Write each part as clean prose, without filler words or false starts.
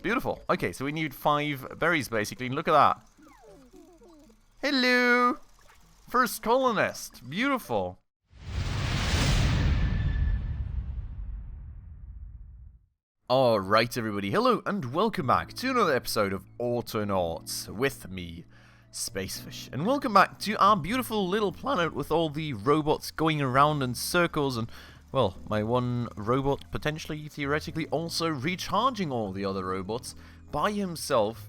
Beautiful. Okay, so we need 5 berries, basically. And look at that. Hello! First colonist. Beautiful. Alright, everybody. Hello, and welcome back to another episode of Autonauts with me, Spacefish. And welcome back to our beautiful little planet with all the robots going around in circles and, well, my one robot potentially, theoretically, also recharging all the other robots by himself,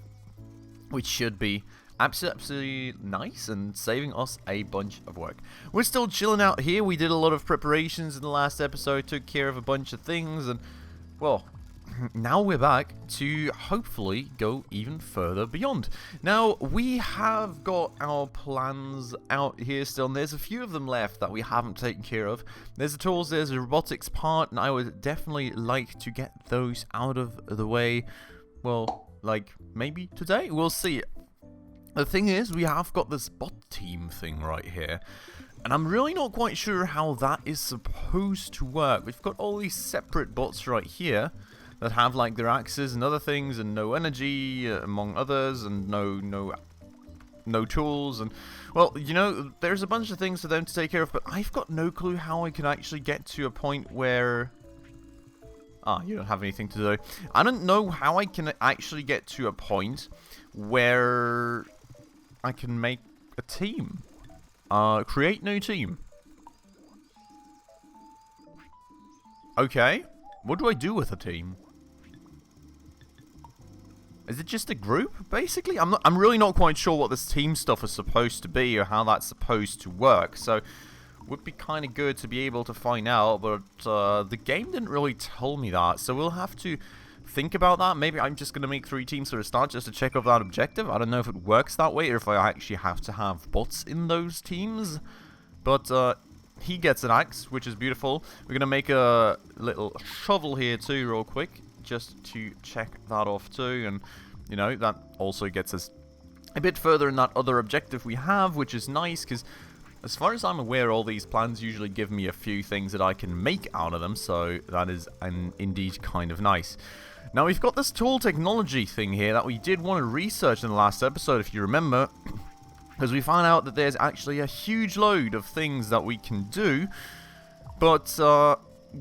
which should be absolutely nice and saving us a bunch of work. We're still chilling out here. We did a lot of preparations in the last episode, took care of a bunch of things, and, well, now we're back to hopefully go even further beyond. Now, we have got our plans out here still, and there's a few of them left that we haven't taken care of. There's the tools, there's a robotics part, and I would definitely like to get those out of the way. Well, like, maybe today? We'll see. The thing is, we have got this bot team thing right here, and I'm really not quite sure how that is supposed to work. We've got all these separate bots right here that have like their axes and other things and no energy among others and no tools and, well, you know, there's a bunch of things for them to take care of, but I've got no clue how I can actually get to a point where you don't have anything to do. I don't know how I can actually get to a point where I can make a team. Create new team. Okay. What do I do with a team? Is it just a group, basically? I'm really not quite sure what this team stuff is supposed to be or how that's supposed to work, so would be kind of good to be able to find out, but the game didn't really tell me that, so we'll have to think about that. Maybe I'm just going to make 3 teams for a start just to check off that objective. I don't know if it works that way or if I actually have to have bots in those teams, but he gets an axe, which is beautiful. We're going to make a little shovel here too real quick, just to check that off too, and, you know, that also gets us a bit further in that other objective we have, which is nice, because as far as I'm aware, all these plans usually give me a few things that I can make out of them, so that is indeed kind of nice. Now, we've got this tool technology thing here that we did want to research in the last episode, if you remember, because we found out that there's actually a huge load of things that we can do, but,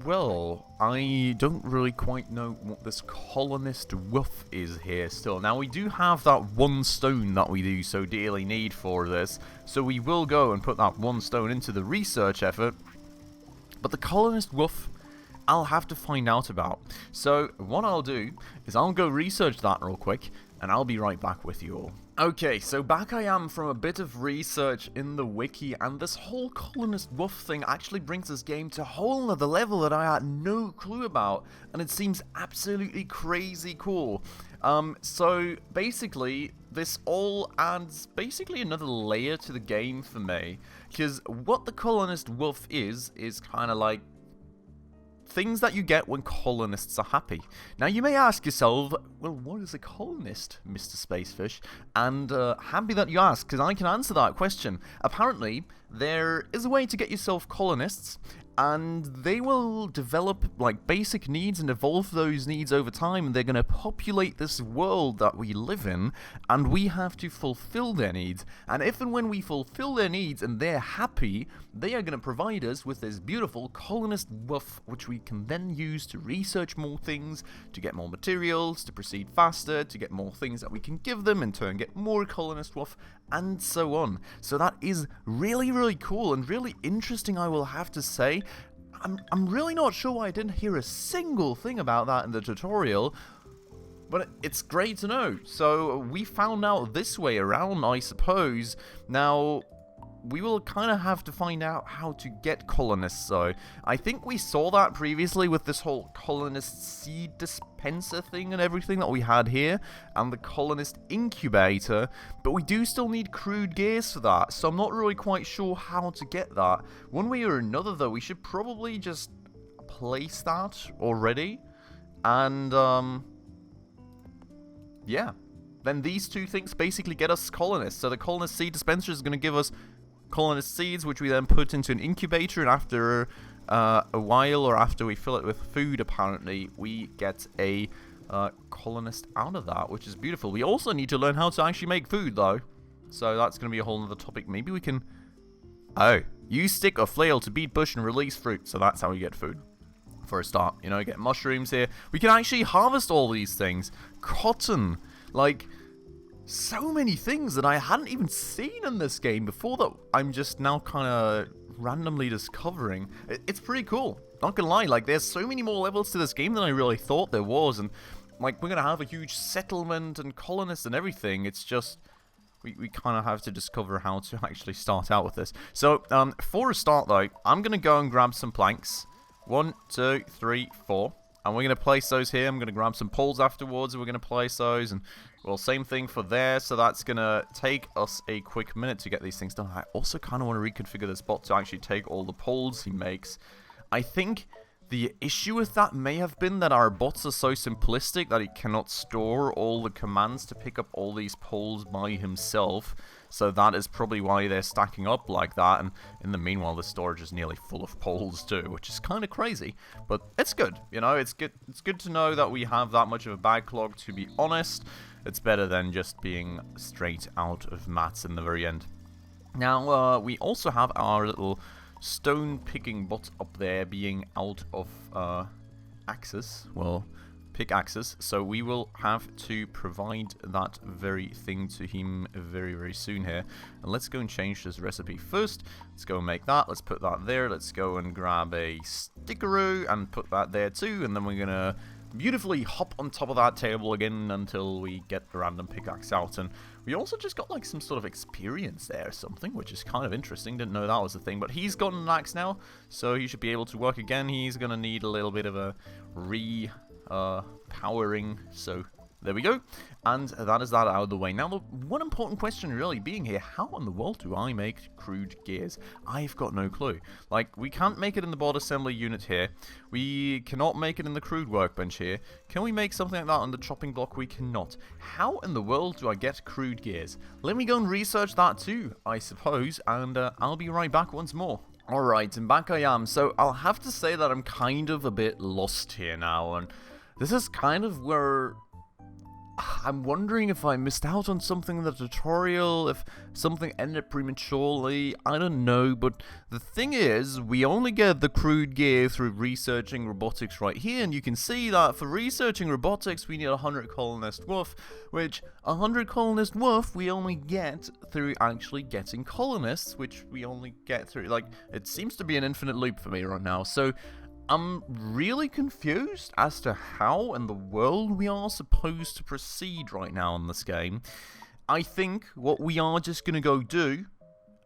well, I don't really quite know what this colonist woof is here still. Now, we do have that 1 stone that we do so dearly need for this, so we will go and put that 1 stone into the research effort, but the colonist woof, I'll have to find out about. So, what I'll do is I'll go research that real quick, and I'll be right back with you all. Okay, so back I am from a bit of research in the wiki, and this whole colonist woof thing actually brings this game to a whole other level that I had no clue about, and it seems absolutely crazy cool. So basically, this all adds basically another layer to the game for me, because what the colonist woof is kind of like things that you get when colonists are happy. Now, you may ask yourself, well, what is a colonist, Mr. Spacefish? And happy that you asked, because I can answer that question. Apparently, there is a way to get yourself colonists, and they will develop, like, basic needs and evolve those needs over time, and they're going to populate this world that we live in, and we have to fulfill their needs. And if and when we fulfill their needs and they're happy, they are going to provide us with this beautiful colonist woof, which we can then use to research more things, to get more materials, to proceed faster, to get more things that we can give them, in turn get more colonist woof, and so on. So that is really, really cool and really interesting, I will have to say. I'm really not sure why I didn't hear a single thing about that in the tutorial, but it's great to know. So we found out this way around, I suppose. Now, we will kind of have to find out how to get colonists, so I think we saw that previously with this whole colonist seed dispenser thing and everything that we had here, and the colonist incubator, but we do still need crude gears for that, so I'm not really quite sure how to get that. One way or another, though, we should probably just place that already, and, yeah. Then these 2 things basically get us colonists, so the colonist seed dispenser is going to give us colonist seeds, which we then put into an incubator, and after a while, or after we fill it with food, apparently, we get a colonist out of that, which is beautiful. We also need to learn how to actually make food, though. So that's going to be a whole other topic. Maybe we can... Oh, use stick or flail to beat bush and release fruit. So that's how we get food. For a start, you know, get mushrooms here. We can actually harvest all these things. Cotton. Like... So many things that I hadn't even seen in this game before that I'm just now kind of randomly discovering. It's pretty cool. Not gonna lie, like, there's so many more levels to this game than I really thought there was, and, like, we're gonna have a huge settlement and colonists and everything. It's just, we kind of have to discover how to actually start out with this. So, for a start, though, I'm gonna go and grab some planks. 1, 2, 3, 4. And we're going to place those here. I'm going to grab some poles afterwards, and we're going to place those. And, well, same thing for there. So that's going to take us a quick minute to get these things done. I also kind of want to reconfigure this bot to actually take all the poles he makes. I think the issue with that may have been that our bots are so simplistic that he cannot store all the commands to pick up all these poles by himself. So that is probably why they're stacking up like that, and in the meanwhile the storage is nearly full of poles too, which is kind of crazy. But it's good, you know, it's good to know that we have that much of a backlog, to be honest. It's better than just being straight out of mats in the very end. Now, we also have our little stone picking bot up there being out of axes. Well, pickaxes, so we will have to provide that very thing to him very, very soon here. And let's go and change this recipe first. Let's go and make that. Let's put that there. Let's go and grab a stickeroo and put that there too, and then we're gonna beautifully hop on top of that table again until we get the random pickaxe out. And we also just got like some sort of experience there or something, which is kind of interesting. Didn't know that was a thing, but he's gotten an axe now, so he should be able to work again. He's gonna need a little bit of a powering, so there we go. And that is that out of the way. Now, the one important question really being here, how in the world do I make crude gears? I've got no clue. Like, we can't make it in the board assembly unit here. We cannot make it in the crude workbench here. Can we make something like that on the chopping block? We cannot. How in the world do I get crude gears? Let me go and research that too, I suppose, and I'll be right back once more. Alright, and back I am. So I'll have to say that I'm kind of a bit lost here now, and this is kind of where I'm wondering if I missed out on something in the tutorial, if something ended prematurely, I don't know, but the thing is, we only get the crude gear through researching robotics right here, and you can see that for researching robotics, we need 100 colonist worth, which 100 colonist worth we only get through actually getting colonists, which we only get through, like, it seems to be an infinite loop for me right now, so I'm really confused as to how in the world we are supposed to proceed right now in this game. I think what we are just going to go do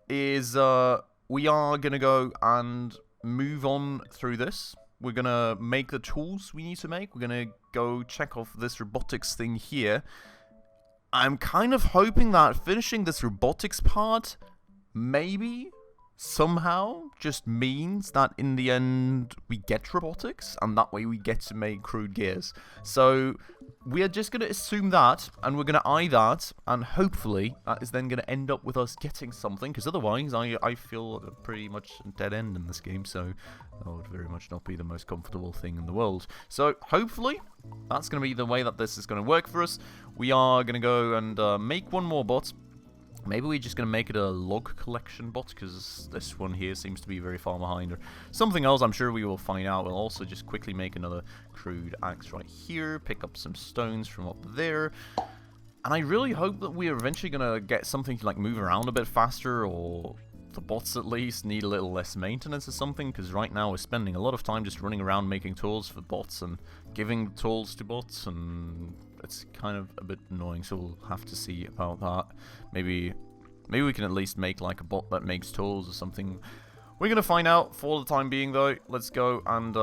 is we are going to go and move on through this. We're going to make the tools we need to make. We're going to go check off this robotics thing here. I'm kind of hoping that finishing this robotics part maybe somehow just means that in the end we get robotics, and that way we get to make crude gears. So we are just going to assume that, and we're going to eye that, and hopefully that is then going to end up with us getting something, because otherwise I feel pretty much a dead end in this game, so that would very much not be the most comfortable thing in the world. So hopefully that's going to be the way that this is going to work for us. We are going to go and make one more bot. Maybe we're just going to make it a log collection bot, because this one here seems to be very far behind, or something else. I'm sure we will find out. We'll also just quickly make another crude axe right here, pick up some stones from up there, and I really hope that we're eventually going to get something to like move around a bit faster, or the bots at least need a little less maintenance or something, because right now we're spending a lot of time just running around making tools for bots and giving tools to bots, and it's kind of a bit annoying, so we'll have to see about that. Maybe we can at least make like a bot that makes tools or something. We're gonna find out. For the time being though, let's go and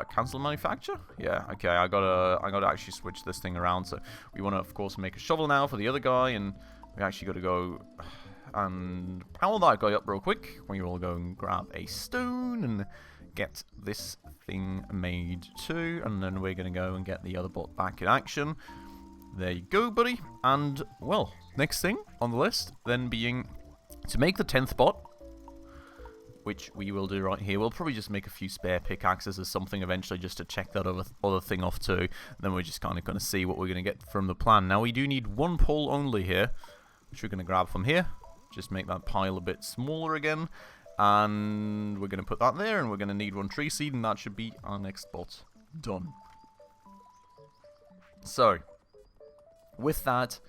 cancel manufacture? Yeah, okay, I gotta actually switch this thing around. So we wanna of course make a shovel now for the other guy, and we actually gotta go and power that guy up real quick. We will go and grab a stone and get this thing made too, and then we're gonna go and get the other bot back in action. There you go, buddy. And well, next thing on the list then being to make the 10th bot. which we will do right here. We'll probably just make a few spare pickaxes or something eventually just to check that other thing off too. Then we're just kind of going to see what we're going to get from the plan. Now we do need one pole only here, which we're going to grab from here. Just make that pile a bit smaller again. And we're going to put that there, and we're going to need one tree seed, and that should be our next bot done. So, with that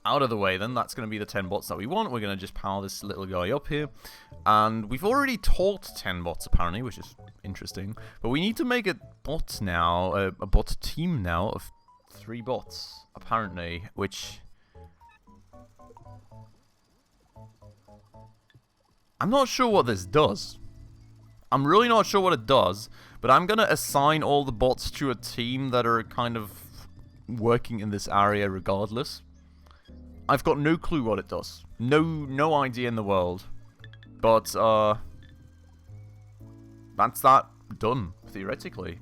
out of the way, then that's going to be the 10 bots that we want. We're going to just power this little guy up here. And we've already taught 10 bots, apparently, which is interesting. But we need to make a bot now, a bot team now of 3 bots, apparently, which... I'm not sure what this does. I'm really not sure what it does, but I'm going to assign all the bots to a team that are kind of working in this area regardless. I've got no clue what it does. No idea in the world. But, that's that done, theoretically.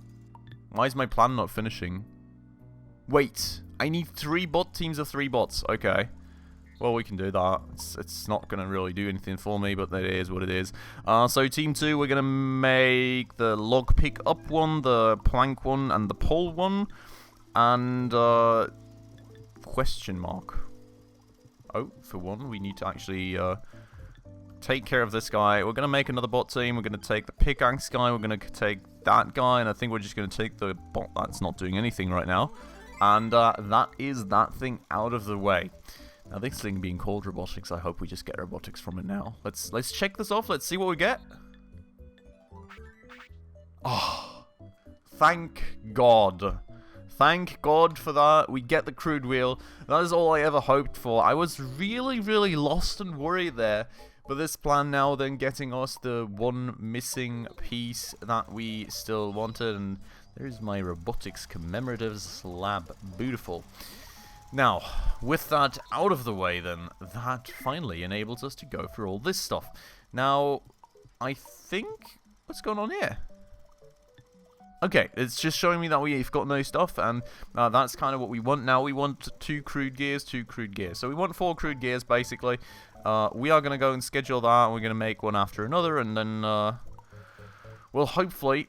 Why is my plan not finishing? Wait, I need 3 bot teams of 3 bots. Okay. Well, we can do that. It's not going to really do anything for me, but that is what it is. So team 2, we're going to make the log pick up one, the plank one, and the pole one. And, question mark. Oh, for one, we need to actually take care of this guy. We're going to make another bot team. We're going to take the pickaxe guy. We're going to take that guy. And I think we're just going to take the bot that's not doing anything right now. And that is that thing out of the way. Now, this thing being called robotics, I hope we just get robotics from it now. Let's check this off. Let's see what we get. Oh, thank God. Thank God for that. We get the crude wheel. That is all I ever hoped for. I was really, really lost and worried there. But this plan now then getting us the one missing piece that we still wanted. And there's my robotics commemorative slab. Beautiful. Now, with that out of the way then, that finally enables us to go through all this stuff. Now, I think... What's going on here? Okay, it's just showing me that we've got no stuff, and that's kind of what we want now. We want 2 crude gears, 2 crude gears. So we want 4 crude gears, basically. We are going to go and schedule that, and we're going to make one after another, and then, well, hopefully...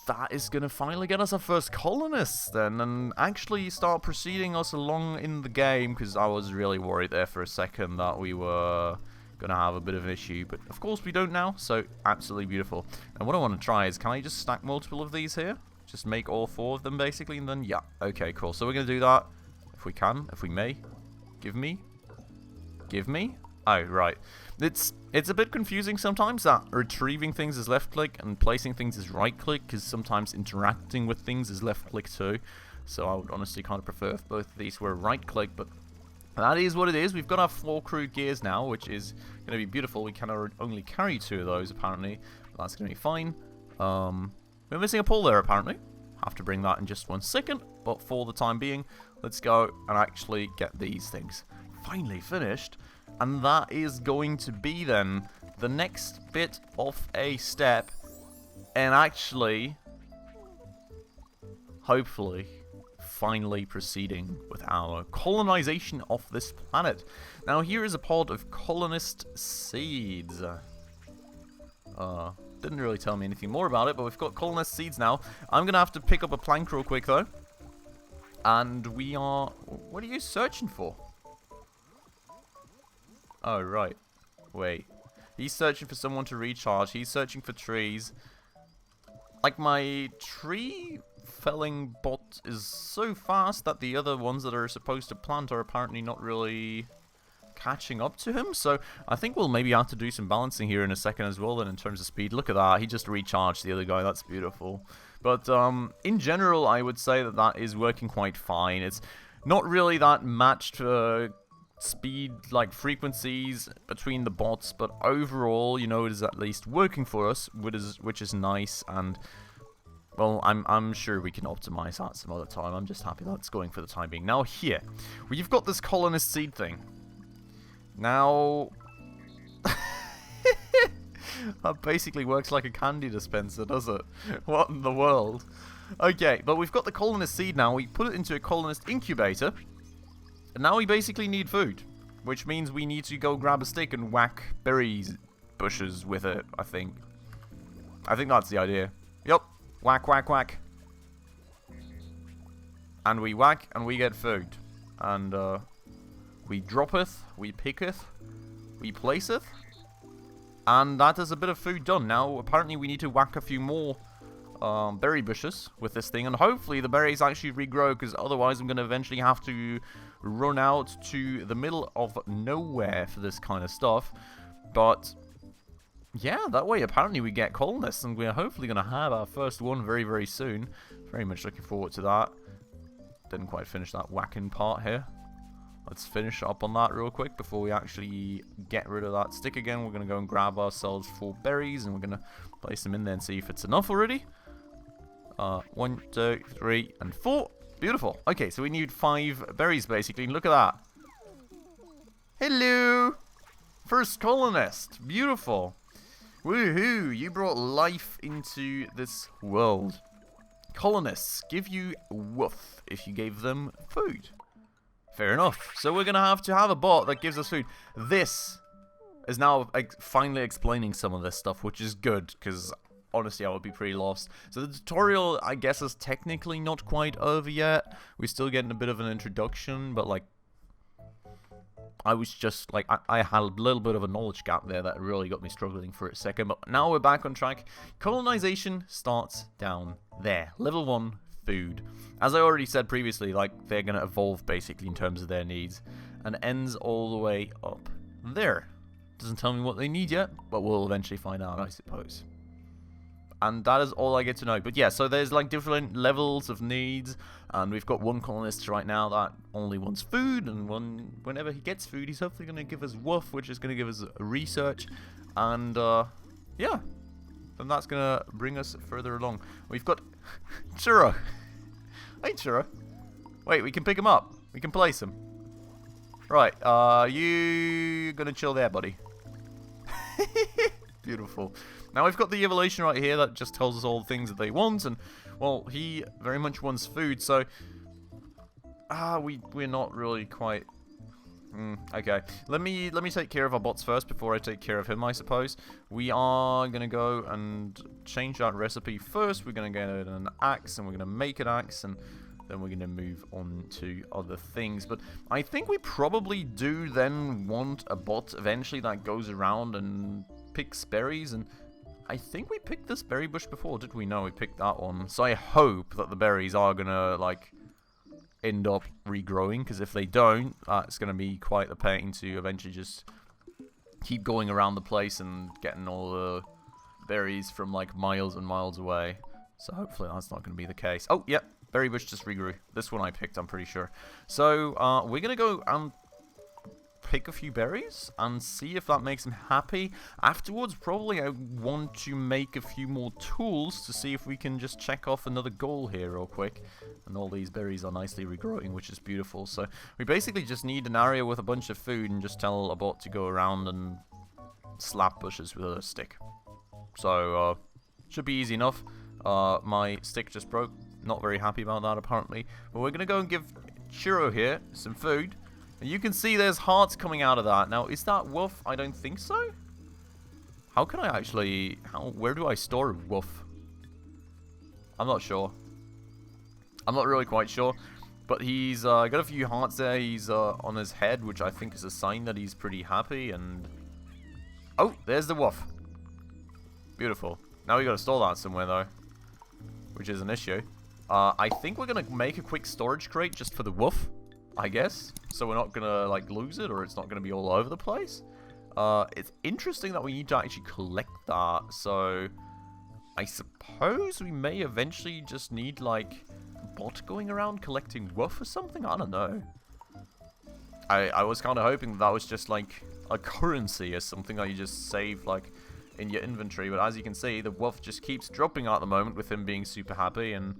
that is going to finally get us our first colonists then, and actually start proceeding us along in the game, because I was really worried there for a second that we were going to have a bit of an issue, but of course we don't now, so absolutely beautiful. And what I want to try is, can I just stack multiple of these here? Just make all 4 of them basically, and then, yeah, okay, cool. So we're going to do that, if we can, if we may. Give me. Oh, right. It's a bit confusing sometimes that retrieving things is left click and placing things is right click, because sometimes interacting with things is left click too. So I would honestly kind of prefer if both of these were right click, but that is what it is. We've got our 4 crude gears now, which is going to be beautiful. We can only carry 2 of those apparently, but that's going to be fine. We're missing a pole there apparently. Have to bring that in just 1 second, but for the time being, let's go and actually get these things finally finished. And that is going to be then the next bit of a step, and actually, hopefully, finally proceeding with our colonization of this planet. Now here is a pod of colonist seeds. Didn't really tell me anything more about it, but we've got colonist seeds now. I'm going to have to pick up a plank real quick though. And we are... What are you searching for? Oh, right. Wait. He's searching for someone to recharge. He's searching for trees. Like, my tree felling bot is so fast that the other ones that are supposed to plant are apparently not really catching up to him. So, I think we'll maybe have to do some balancing here in a second as well, then in terms of speed. Look at that. He just recharged the other guy. That's beautiful. But, in general, I would say that that is working quite fine. It's not really that matched speed, like frequencies between the bots, but overall, you know, it is at least working for us, which is nice. And well, I'm sure we can optimize that some other time. I'm just happy that it's going for the time being. Now here, we've got this colonist seed thing. Now, that basically works like a candy dispenser, does it? What in the world? Okay, but we've got the colonist seed now. We put it into a colonist incubator. And now we basically need food, which means we need to go grab a stick and whack berries bushes with it, I think. I think that's the idea. Yup. Whack, whack, whack. And we whack, and we get food. And, we droppeth, we picketh, we placeth. And that is a bit of food done. Now, apparently we need to whack a few more berry bushes with this thing. And hopefully the berries actually regrow, because otherwise I'm going to eventually have to run out to the middle of nowhere for this kind of stuff. But yeah, that way apparently we get colonists, and we're hopefully going to have our first one very, very soon. Very much looking forward to that. Didn't quite finish that whacking part here. Let's finish up on that real quick before we actually get rid of that stick again. We're going to go and grab ourselves 4 berries, and we're going to place them in there and see if it's enough already. 1, 2, 3, and 4. Beautiful. Okay, so we need 5 berries basically. Look at that. Hello! First colonist. Beautiful. Woohoo! You brought life into this world. Colonists give you woof if you gave them food. Fair enough. So we're going to have a bot that gives us food. This is now finally explaining some of this stuff, which is good, because honestly I would be pretty lost. So the tutorial, I guess, is technically not quite over yet. We're still getting a bit of an introduction, but like, I was just like, I had a little bit of a knowledge gap there that really got me struggling for a second. But now we're back on track. Colonization starts down there. Level 1. Food. As I already said previously, like, they're going to evolve basically in terms of their needs, and ends all the way up there. Doesn't tell me what they need yet, but we'll eventually find out, I suppose. And that is all I get to know. But yeah, so there's like different levels of needs, and we've got one colonist right now that only wants food, and whenever he gets food, he's hopefully going to give us woof, which is going to give us research, and yeah, then that's going to bring us further along. We've got Churro. Hey, Churro. Wait, we can pick him up. We can place him. Right, you gonna chill there, buddy. Beautiful. Now we've got the evolution right here that just tells us all the things that they want, and well, he very much wants food, so we're not really quite. Okay, let me take care of our bots first before I take care of him, I suppose. We are gonna go and change that recipe first. We're gonna get an axe, and we're gonna make an axe, and then we're gonna move on to other things. But I think we probably do then want a bot eventually that goes around and picks berries, and I think we picked this berry bush before, did we? No, we picked that one. So I hope that the berries are gonna like end up regrowing, because if they don't, it's going to be quite the pain to eventually just keep going around the place and getting all the berries from like miles and miles away. So hopefully that's not going to be the case. Oh, yeah, berry bush just regrew. This one I picked, I'm pretty sure. So we're going to go and pick a few berries and see if that makes him happy. Afterwards, probably I want to make a few more tools to see if we can just check off another goal here real quick. And all these berries are nicely regrowing, which is beautiful. So we basically just need an area with a bunch of food and just tell a bot to go around and slap bushes with a stick. So should be easy enough. My stick just broke. Not very happy about that apparently. But we're going to go and give Churro here some food. And you can see there's hearts coming out of that. Now, is that woof? I don't think so. How can I actually... where do I store woof? I'm not sure. I'm not really quite sure. But he's got a few hearts there. He's on his head, which I think is a sign that he's pretty happy. And oh, there's the woof. Beautiful. Now we got to store that somewhere, though. Which is an issue. I think we're going to make a quick storage crate just for the woof, I guess, so we're not gonna like lose it, or it's not gonna be all over the place. It's interesting that we need to actually collect that, so I suppose we may eventually just need like a bot going around collecting woof or something. I don't know. I was kind of hoping that was just like a currency or something that you just save like in your inventory, but as you can see, the woof just keeps dropping out at the moment with him being super happy, and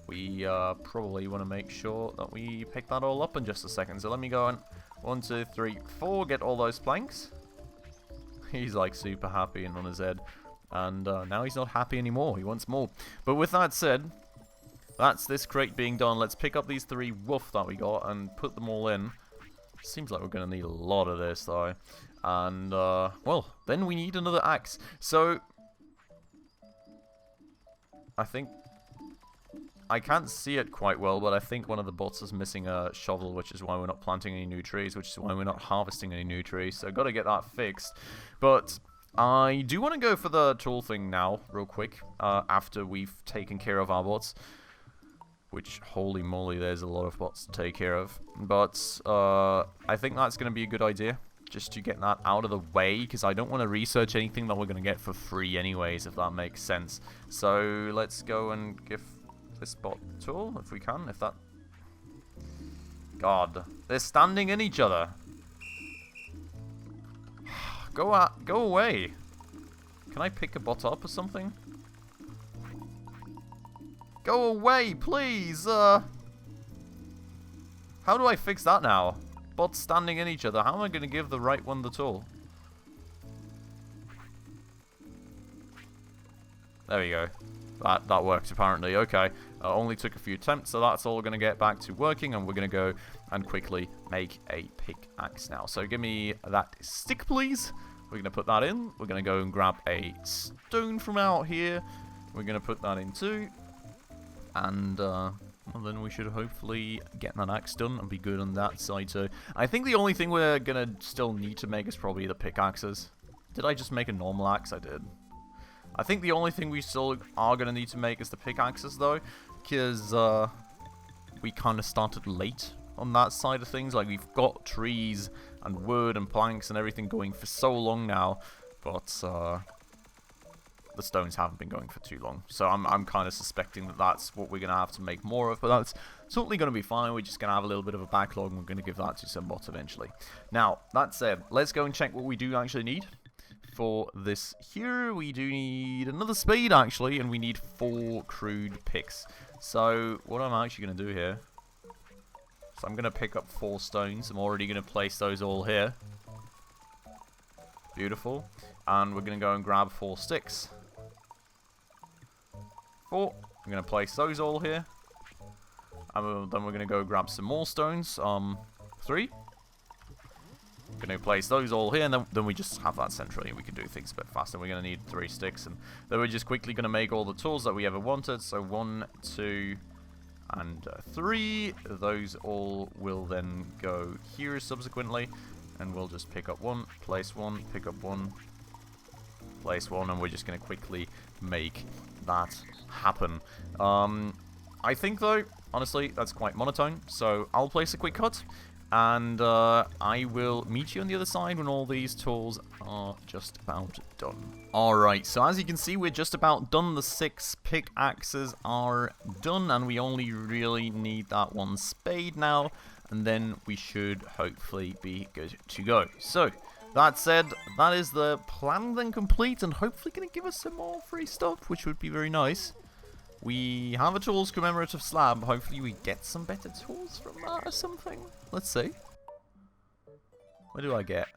we probably want to make sure that we pick that all up in just a second. So let me go and 1, 2, 3, 4, get all those planks. He's like super happy and on his head. And now he's not happy anymore. He wants more. But with that said, that's this crate being done. Let's pick up these 3 woof that we got and put them all in. Seems like we're going to need a lot of this though. And, well, then we need another axe. So, I think... I can't see it quite well, but I think one of the bots is missing a shovel, which is why we're not planting any new trees, which is why we're not harvesting any new trees. So, gotta get that fixed. But I do want to go for the tool thing now, real quick, after we've taken care of our bots. Which, holy moly, there's a lot of bots to take care of. But, I think that's going to be a good idea. Just to get that out of the way, because I don't want to research anything that we're going to get for free anyways, if that makes sense. So, let's go and give this bot the tool, if we can, if that... God, they're standing in each other. Go away. Can I pick a bot up or something? Go away, please! How do I fix that now? Bots standing in each other. How am I going to give the right one the tool? There we go. That worked, apparently. Okay. Only took a few attempts, so that's all going to get back to working, and we're going to go and quickly make a pickaxe now. So give me that stick, please. We're going to put that in. We're going to go and grab a stone from out here. We're going to put that in too. And, well, then we should hopefully get that axe done and be good on that side too. I think the only thing we're going to still need to make is probably the pickaxes. Did I just make a normal axe? I did. I think the only thing we still are going to need to make is the pickaxes, though, because we kind of started late on that side of things. Like, we've got trees and wood and planks and everything going for so long now, but the stones haven't been going for too long. So I'm kind of suspecting that that's what we're going to have to make more of, but that's certainly going to be fine. We're just going to have a little bit of a backlog, and we're going to give that to some bots eventually. Now, that said, let's go and check what we do actually need. For this here, we do need another spade, actually, and we need 4 crude picks. So, what I'm actually going to do here... So, I'm going to pick up 4 stones. I'm already going to place those all here. Beautiful. And we're going to go and grab 4 sticks. 4. I'm going to place those all here. And then we're going to go grab some more stones. 3. Going to place those all here, and then we just have that centrally, and we can do things a bit faster. We're going to need 3 sticks, and then we're just quickly going to make all the tools that we ever wanted. So 1, 2, and 3. Those all will then go here subsequently, and we'll just pick up 1, place 1, pick up 1, place 1, and we're just going to quickly make that happen. I think, though, honestly, that's quite monotone, so I'll place a quick cut. And I will meet you on the other side when all these tools are just about done. Alright, so as you can see, we're just about done. The 6 pickaxes are done, and we only really need that 1 spade now. And then we should hopefully be good to go. So, that said, that is the plan then complete, and hopefully going to give us some more free stuff, which would be very nice. We have a tools commemorative slab. Hopefully we get some better tools from that or something. Let's see. What do I get?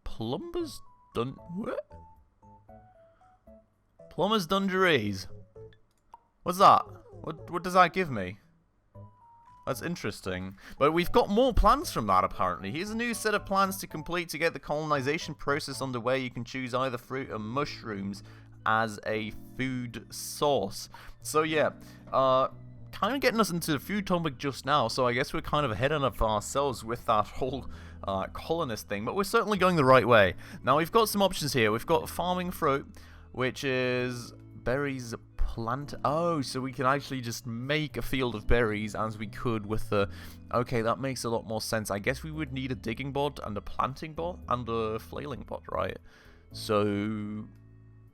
Plumber's dun... What? Plumber's dungarees. What's that? What does that give me? That's interesting. But we've got more plans from that, apparently. Here's a new set of plans to complete to get the colonization process underway. You can choose either fruit or mushrooms as a food source. So yeah, kind of getting us into the food topic just now, so I guess we're kind of ahead of ourselves with that whole colonist thing, but we're certainly going the right way. Now we've got some options here. We've got farming fruit, which is berries plant. Oh, so we can actually just make a field of berries as we could with the... Okay, that makes a lot more sense. I guess we would need a digging bot and a planting bot and a flailing bot, right? So...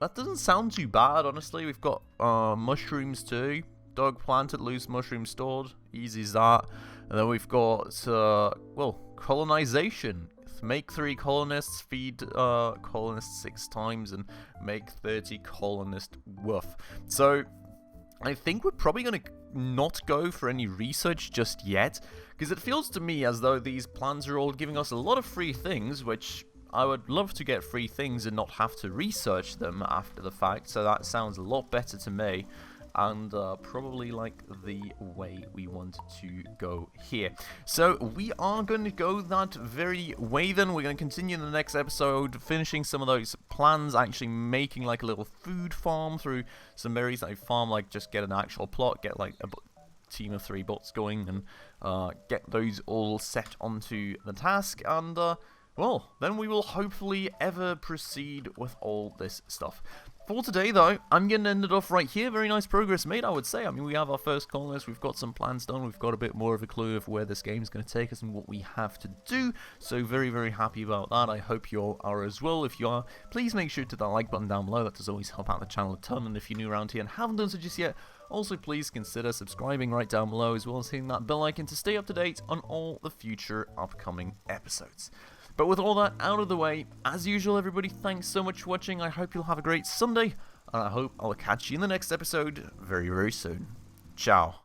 that doesn't sound too bad, honestly. We've got mushrooms too. Dog planted, loose mushroom stored. Easy as that. And then we've got, well, colonization. Make 3 colonists, feed colonists 6 times, and make 30 colonist woof. So, I think we're probably going to not go for any research just yet, because it feels to me as though these plans are all giving us a lot of free things, which... I would love to get free things and not have to research them after the fact, so that sounds a lot better to me. and probably like the way we want to go here. So we are going to go that very way then. We're going to continue in the next episode, finishing some of those plans, actually making like a little food farm through some berries that I farm, like just get an actual plot, get like a team of 3 bots going, and get those all set onto the task, and well, then we will hopefully ever proceed with all this stuff. For today, though, I'm going to end it off right here. Very nice progress made, I would say. I mean, we have our first colonist, we've got some plans done, we've got a bit more of a clue of where this game's going to take us and what we have to do. So very, very happy about that. I hope you all are as well. If you are, please make sure to hit that like button down below. That does always help out the channel a ton. And if you're new around here and haven't done so just yet, also please consider subscribing right down below, as well as hitting that bell icon to stay up to date on all the future upcoming episodes. But with all that out of the way, as usual, everybody, thanks so much for watching. I hope you'll have a great Sunday, and I hope I'll catch you in the next episode very, very soon. Ciao.